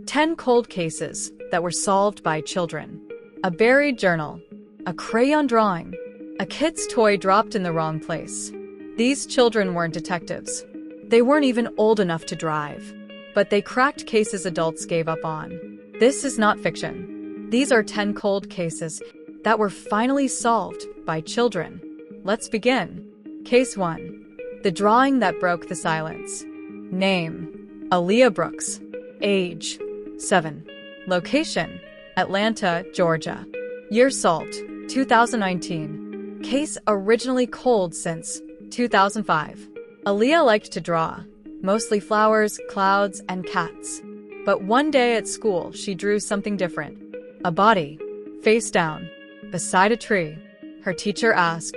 10 cold cases that were solved by children. A buried journal. A crayon drawing. A kid's toy dropped in the wrong place. These children weren't detectives. They weren't even old enough to drive. But they cracked cases adults gave up on. This is not fiction. These are 10 cold cases that were finally solved by children. Let's begin. Case 1. The drawing that broke the silence. Name: Aaliyah Brooks. Age: 7. Location: Atlanta, Georgia. Year solved: 2019. Case originally cold since 2005. Aaliyah liked to draw, mostly flowers, clouds, and cats. But one day at school, she drew something different. A body, face down, beside a tree. Her teacher asked,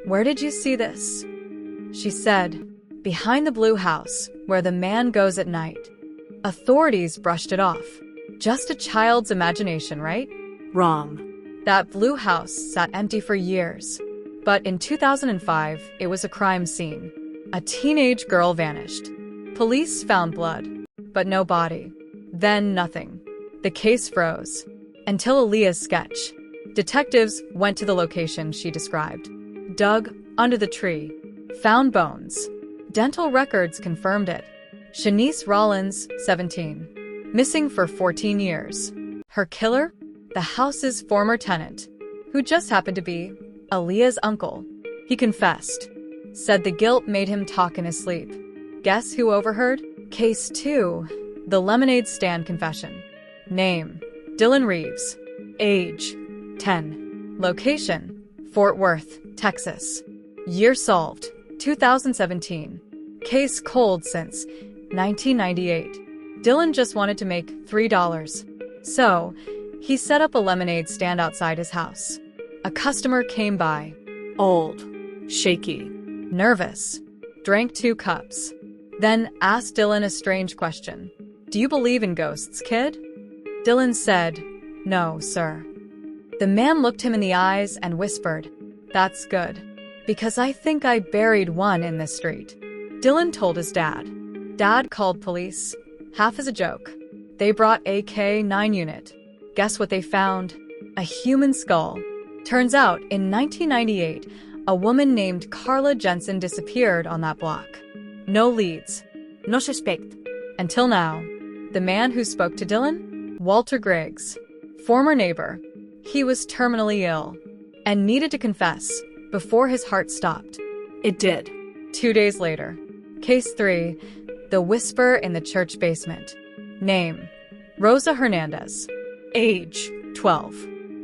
"Where did you see this?" She said, "Behind the blue house, where the man goes at night." Authorities brushed it off. Just a child's imagination, right? Wrong. That blue house sat empty for years. But in 2005, it was a crime scene. A teenage girl vanished. Police found blood, but no body. Then nothing. The case froze. Until Aaliyah's sketch. Detectives went to the location she described. Dug under the tree. Found bones. Dental records confirmed it. Shanice Rollins, 17. Missing for 14 years. Her killer? The house's former tenant, who just happened to be Aaliyah's uncle. He confessed. Said the guilt made him talk in his sleep. Guess who overheard? Case 2. The lemonade stand confession. Name: Dylan Reeves. Age: 10. Location: Fort Worth, Texas. Year solved: 2017. Case cold since 1998. Dylan just wanted to make $3. So, he set up a lemonade stand outside his house. A customer came by. Old, shaky, nervous, drank 2 cups. Then asked Dylan a strange question. "Do you believe in ghosts, kid?" Dylan said, "No, sir." The man looked him in the eyes and whispered, "That's good, because I think I buried one in this street." Dylan told his dad. Dad called police, half as a joke. They brought a K-9 unit. Guess what they found? A human skull. Turns out, in 1998, a woman named Carla Jensen disappeared on that block. No leads. No suspect. Until now. The man who spoke to Dylan? Walter Griggs. Former neighbor. He was terminally ill and needed to confess before his heart stopped. It did. 2 days later. Case 3. The Whisper in the Church Basement. Name: Rosa Hernandez. Age: 12.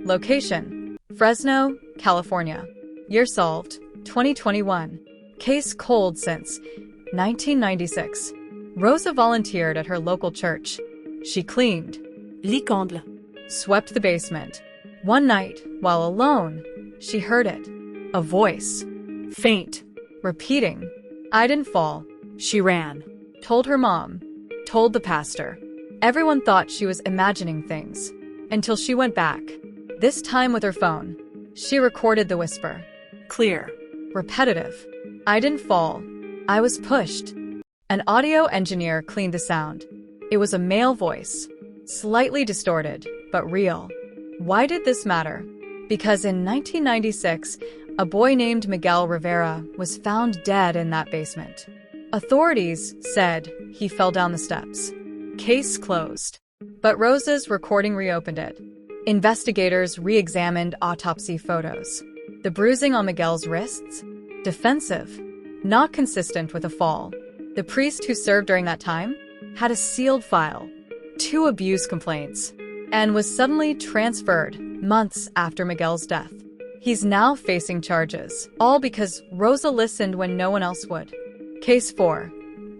Location: Fresno, California. Year solved: 2021. Case cold since 1996. Rosa volunteered at her local church. She cleaned, swept the basement. One night, while alone, she heard it. A voice. Faint. Repeating, "I didn't fall." She ran. Told her mom. Told the pastor. Everyone thought she was imagining things. Until she went back. This time with her phone. She recorded the whisper. Clear. Repetitive. "I didn't fall. I was pushed." An audio engineer cleaned the sound. It was a male voice. Slightly distorted, but real. Why did this matter? Because in 1996, a boy named Miguel Rivera was found dead in that basement. Authorities said he fell down the steps. Case closed. But Rosa's recording reopened it. Investigators re-examined autopsy photos. The bruising on Miguel's wrists? Defensive. Not consistent with a fall. The priest who served during that time had a sealed file, 2 abuse complaints, and was suddenly transferred months after Miguel's death. He's now facing charges, all because Rosa listened when no one else would. Case 4.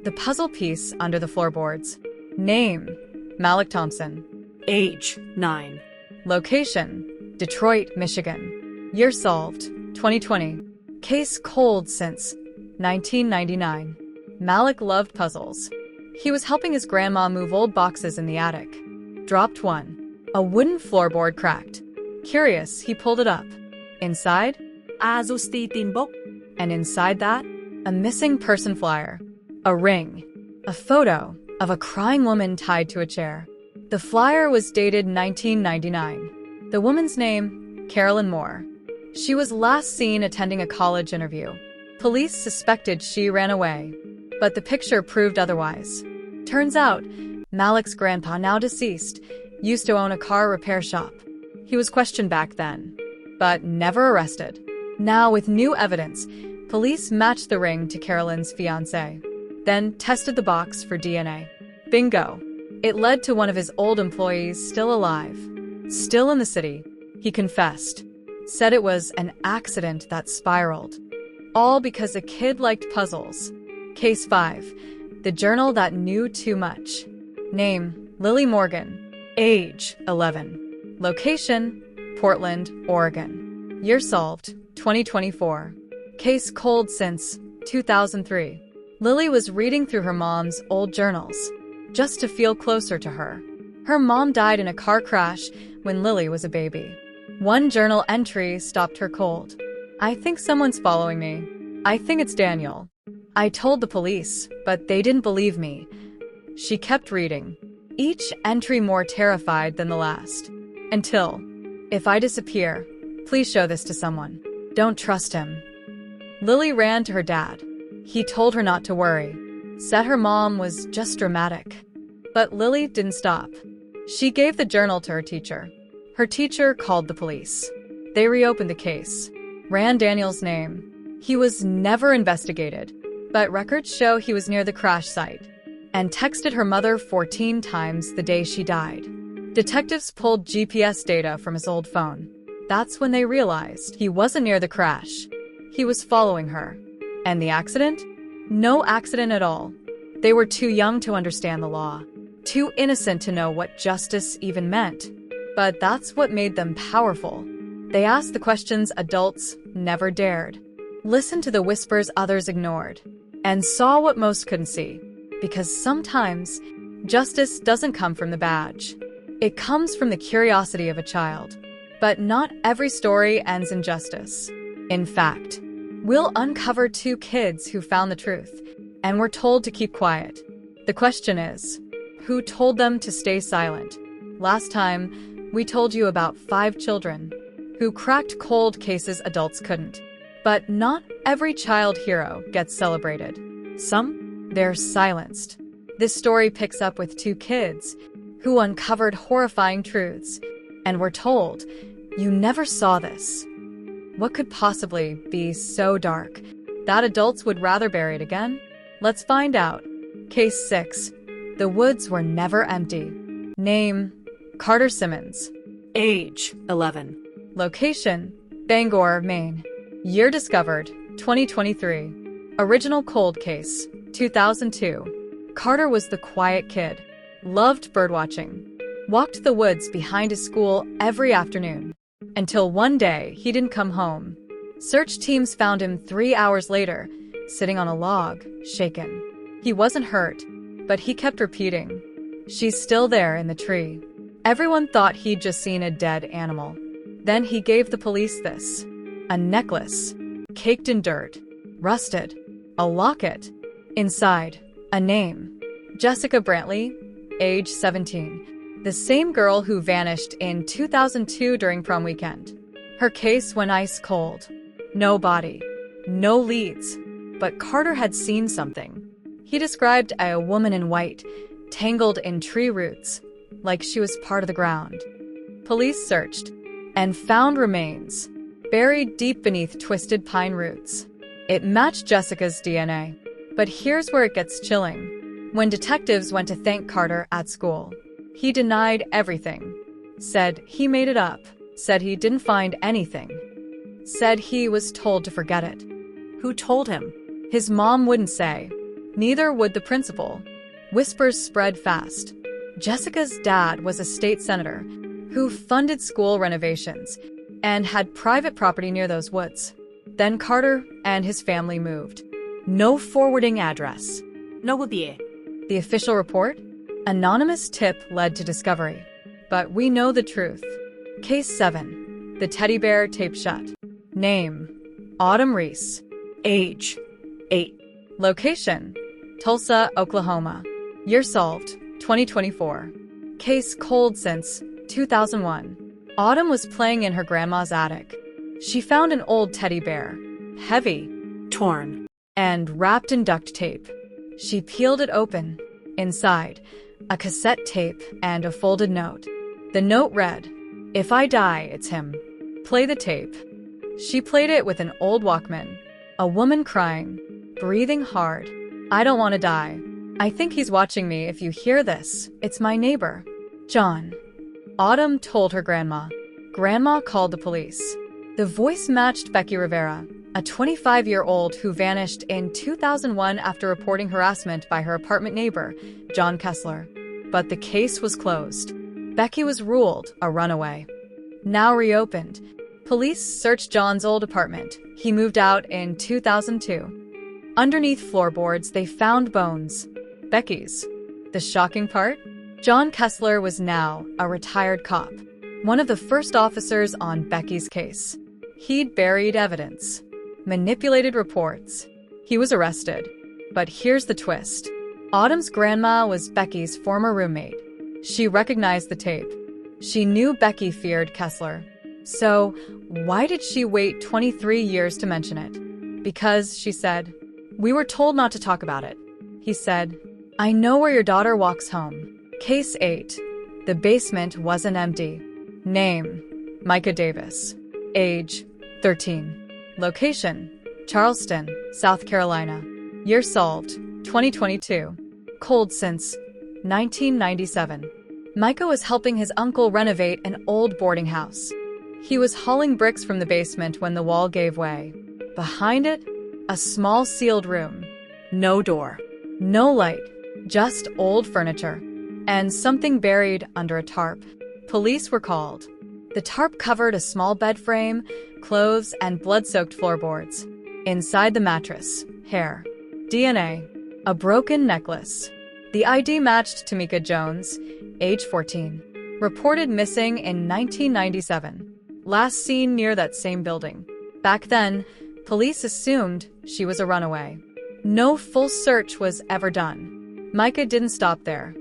The puzzle piece under the floorboards. Name: Malik Thompson. Age: 9. Location: Detroit, Michigan. Year solved: 2020. Case cold since 1999. Malik loved puzzles. He was helping his grandma move old boxes in the attic. Dropped one. A wooden floorboard cracked. Curious, he pulled it up. Inside? And inside that? A missing person flyer. A ring. A photo of a crying woman tied to a chair. The flyer was dated 1999. The woman's name, Carolyn Moore. She was last seen attending a college interview. Police suspected she ran away, but the picture proved otherwise. Turns out, Malik's grandpa, now deceased, used to own a car repair shop. He was questioned back then, but never arrested. Now, with new evidence, police matched the ring to Carolyn's fiancé, then tested the box for DNA. Bingo! It led to one of his old employees still alive, still in the city. He confessed, said it was an accident that spiraled. All because a kid liked puzzles. Case 5. The journal that knew too much. Name, Lily Morgan. Age, 11. Location, Portland, Oregon. Year solved, 2024. Case cold since 2003. Lily was reading through her mom's old journals, just to feel closer to her. Her mom died in a car crash when Lily was a baby. One journal entry stopped her cold. I think someone's following me. I think it's Daniel. I told the police, but they didn't believe me. She kept reading, each entry more terrified than the last. Until, if I disappear, please show this to someone. Don't trust him. Lily ran to her dad. He told her not to worry, said her mom was just dramatic. But Lily didn't stop. She gave the journal to her teacher. Her teacher called the police. They reopened the case, ran Daniel's name. He was never investigated, but records show he was near the crash site and texted her mother 14 times the day she died. Detectives pulled GPS data from his old phone. That's when they realized he wasn't near the crash. He was following her. And the accident? No accident at all. They were too young to understand the law, too innocent to know what justice even meant. But that's what made them powerful. They asked the questions adults never dared, listened to the whispers others ignored, and saw what most couldn't see. Because sometimes, justice doesn't come from the badge. It comes from the curiosity of a child. But not every story ends in justice. In fact, we'll uncover 2 kids who found the truth and were told to keep quiet. The question is, who told them to stay silent? Last time, we told you about 5 children who cracked cold cases adults couldn't. But not every child hero gets celebrated. Some, they're silenced. This story picks up with 2 kids who uncovered horrifying truths and were told, "You never saw this." What could possibly be so dark that adults would rather bury it again? Let's find out. Case 6. The woods were never empty. Name, Carter Simmons. Age, 11. Location, Bangor, Maine. Year discovered, 2023. Original cold case, 2002. Carter was the quiet kid, loved birdwatching, walked the woods behind his school every afternoon. Until one day, he didn't come home. Search teams found him 3 hours later, sitting on a log, shaken. He wasn't hurt, but he kept repeating, "She's still there in the tree." Everyone thought he'd just seen a dead animal. Then he gave the police this. A necklace, caked in dirt, rusted. A locket. Inside, a name. Jessica Brantley, age 17. The same girl who vanished in 2002 during prom weekend. Her case went ice cold. No body. No leads. But Carter had seen something. He described a woman in white, tangled in tree roots, like she was part of the ground. Police searched and found remains, buried deep beneath twisted pine roots. It matched Jessica's DNA. But here's where it gets chilling. When detectives went to thank Carter at school, he denied everything. Said he made it up. Said he didn't find anything. Said he was told to forget it. Who told him? His mom wouldn't say. Neither would the principal. Whispers spread fast. Jessica's dad was a state senator who funded school renovations and had private property near those woods. Then Carter and his family moved. No forwarding address. No papier. The official report? Anonymous tip led to discovery. But we know the truth. Case 7. The teddy bear taped shut. Name, Autumn Reese. Age, 8. Location, Tulsa, Oklahoma. Year solved, 2024. Case cold since 2001. Autumn was playing in her grandma's attic. She found an old teddy bear, heavy, torn, and wrapped in duct tape. She peeled it open. Inside, a cassette tape and a folded note. The note read, "If I die, it's him. Play the tape." She played it with an old Walkman. A woman crying, breathing hard. "I don't want to die. I think he's watching me. If you hear this, it's my neighbor, John." Autumn told her grandma. Grandma called the police. The voice matched Becky Rivera, a 25-year-old who vanished in 2001 after reporting harassment by her apartment neighbor, John Kessler. But the case was closed. Becky was ruled a runaway. Now reopened. Police searched John's old apartment. He moved out in 2002. Underneath floorboards, they found bones. Becky's. The shocking part? John Kessler was now a retired cop, one of the first officers on Becky's case. He'd buried evidence, manipulated reports. He was arrested. But here's the twist. Autumn's grandma was Becky's former roommate. She recognized the tape. She knew Becky feared Kessler. So why did she wait 23 years to mention it? Because, she said, "We were told not to talk about it." He said, "I know where your daughter walks home." Case 8. The basement wasn't empty. Name, Micah Davis. Age, 13. Location, Charleston, South Carolina. Year solved, 2022. Cold since 1997. Micah was helping his uncle renovate an old boarding house. He was hauling bricks from the basement when the wall gave way. Behind it, a small sealed room. No door, no light, just old furniture, and something buried under a tarp. Police were called. The tarp covered a small bed frame, clothes, and blood-soaked floorboards. Inside the mattress, hair, DNA, a broken necklace. The ID matched Tamika Jones, age 14, reported missing in 1997. Last seen near that same building. Back then, police assumed she was a runaway. No full search was ever done. Micah didn't stop there.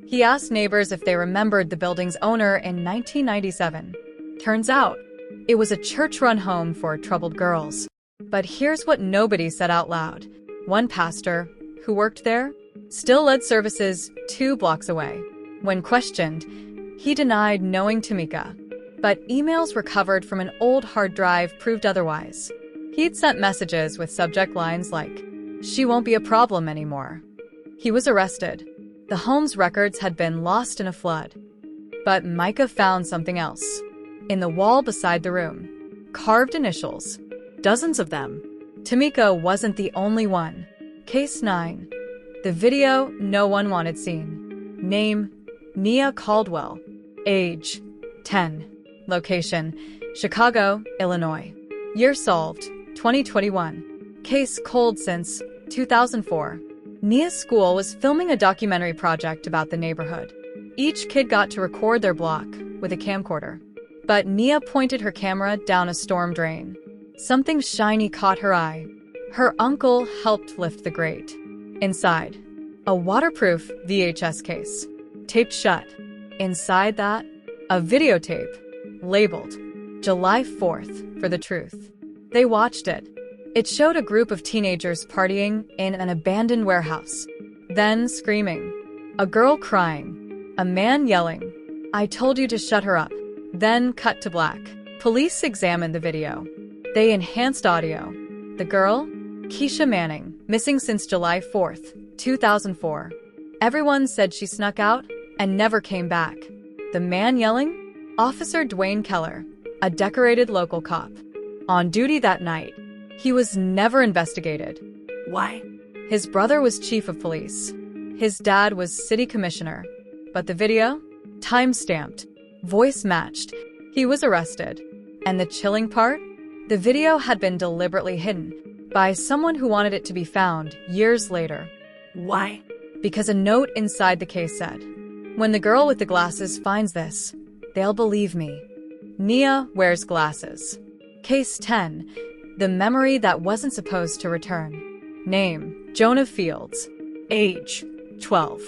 He asked neighbors if they remembered the building's owner in 1997. Turns out, it was a church-run home for troubled girls. But here's what nobody said out loud. One pastor, who worked there, still led services 2 blocks away. When questioned, he denied knowing Tamika. But emails recovered from an old hard drive proved otherwise. He'd sent messages with subject lines like, "She won't be a problem anymore." He was arrested. The home's records had been lost in a flood. But Micah found something else. In the wall beside the room, carved initials. Dozens of them. Tamika wasn't the only one. Case 9. The video no one wanted seen. Name, Nia Caldwell. Age, 10. Location, Chicago, Illinois. Year solved, 2021. Case cold since 2004. Nia's school was filming a documentary project about the neighborhood. Each kid got to record their block with a camcorder. But Nia pointed her camera down a storm drain. Something shiny caught her eye. Her uncle helped lift the grate. Inside, a waterproof VHS case, taped shut. Inside that, a videotape, labeled July 4th for the truth. They watched it. It showed a group of teenagers partying in an abandoned warehouse. Then screaming. A girl crying. A man yelling, "I told you to shut her up." Then cut to black. Police examined the video. They enhanced audio. The girl? Keisha Manning, missing since July 4th, 2004. Everyone said she snuck out and never came back. The man yelling? Officer Dwayne Keller, a decorated local cop. On duty that night. He was never investigated. Why? His brother was chief of police. His dad was city commissioner. But the video? Time-stamped. Voice matched. He was arrested. And the chilling part? The video had been deliberately hidden by someone who wanted it to be found years later. Why? Because a note inside the case said, "When the girl with the glasses finds this, they'll believe me." Nia wears glasses. Case 10. The memory that wasn't supposed to return. Name, Jonah Fields. Age, 12.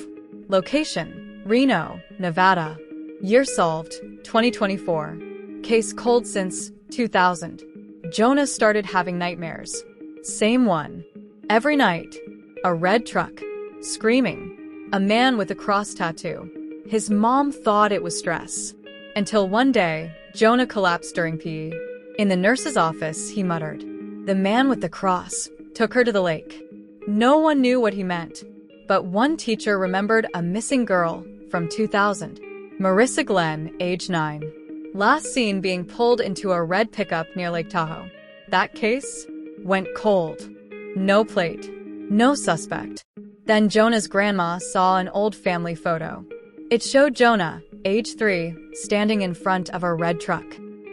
Location, Reno, Nevada. Year solved, 2024. Case cold since 2000. Jonah started having nightmares. Same one. Every night. A red truck. Screaming. A man with a cross tattoo. His mom thought it was stress. Until one day, Jonah collapsed during PE. In the nurse's office, he muttered, "The man with the cross took her to the lake." No one knew what he meant. But one teacher remembered a missing girl from 2000. Marissa Glenn, age 9. Last seen being pulled into a red pickup near Lake Tahoe. That case went cold. No plate. No suspect. Then Jonah's grandma saw an old family photo. It showed Jonah, age 3, standing in front of a red truck,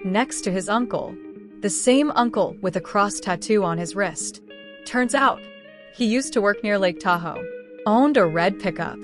next to his uncle. The same uncle with a cross tattoo on his wrist. Turns out, he used to work near Lake Tahoe. Owned a red pickup.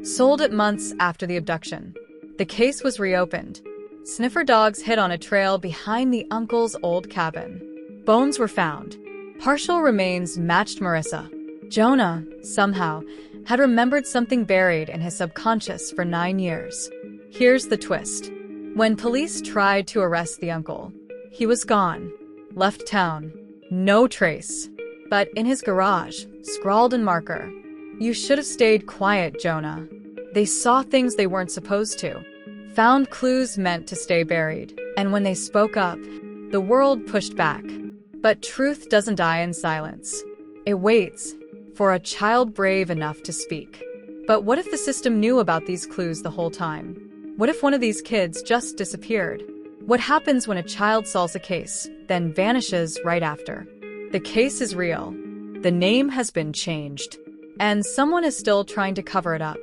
Sold it months after the abduction. The case was reopened. Sniffer dogs hid on a trail behind the uncle's old cabin. Bones were found. Partial remains matched Marissa. Jonah, somehow, had remembered something buried in his subconscious for 9 years. Here's the twist. When police tried to arrest the uncle, he was gone. Left town. No trace. But in his garage, scrawled in marker, "You should have stayed quiet, Jonah." They saw things they weren't supposed to. Found clues meant to stay buried. And when they spoke up, the world pushed back. But truth doesn't die in silence. It waits for a child brave enough to speak. But what if the system knew about these clues the whole time? What if one of these kids just disappeared? What happens when a child solves a case, then vanishes right after? The case is real. The name has been changed. And someone is still trying to cover it up.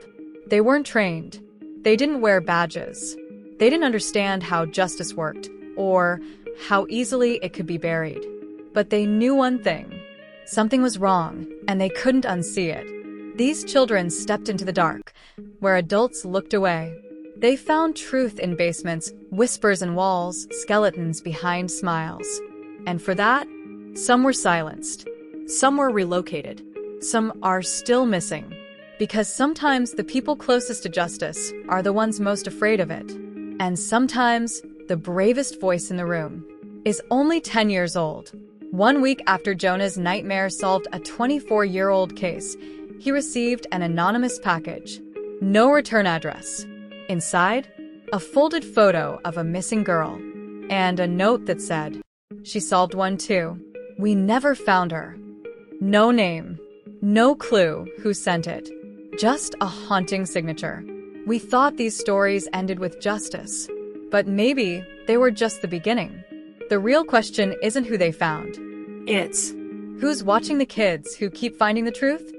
They weren't trained. They didn't wear badges. They didn't understand how justice worked, or how easily it could be buried. But they knew one thing. Something was wrong, and they couldn't unsee it. These children stepped into the dark, where adults looked away. They found truth in basements, whispers in walls, skeletons behind smiles. And for that, some were silenced. Some were relocated. Some are still missing. Because sometimes the people closest to justice are the ones most afraid of it. And sometimes the bravest voice in the room is only 10 years old. 1 week after Jonah's nightmare solved a 24-year-old case, he received an anonymous package. No return address. Inside, a folded photo of a missing girl. And a note that said, "She solved one too. We never found her." No name. No clue who sent it. Just a haunting signature. We thought these stories ended with justice. But maybe they were just the beginning. The real question isn't who they found. It's who's watching the kids who keep finding the truth?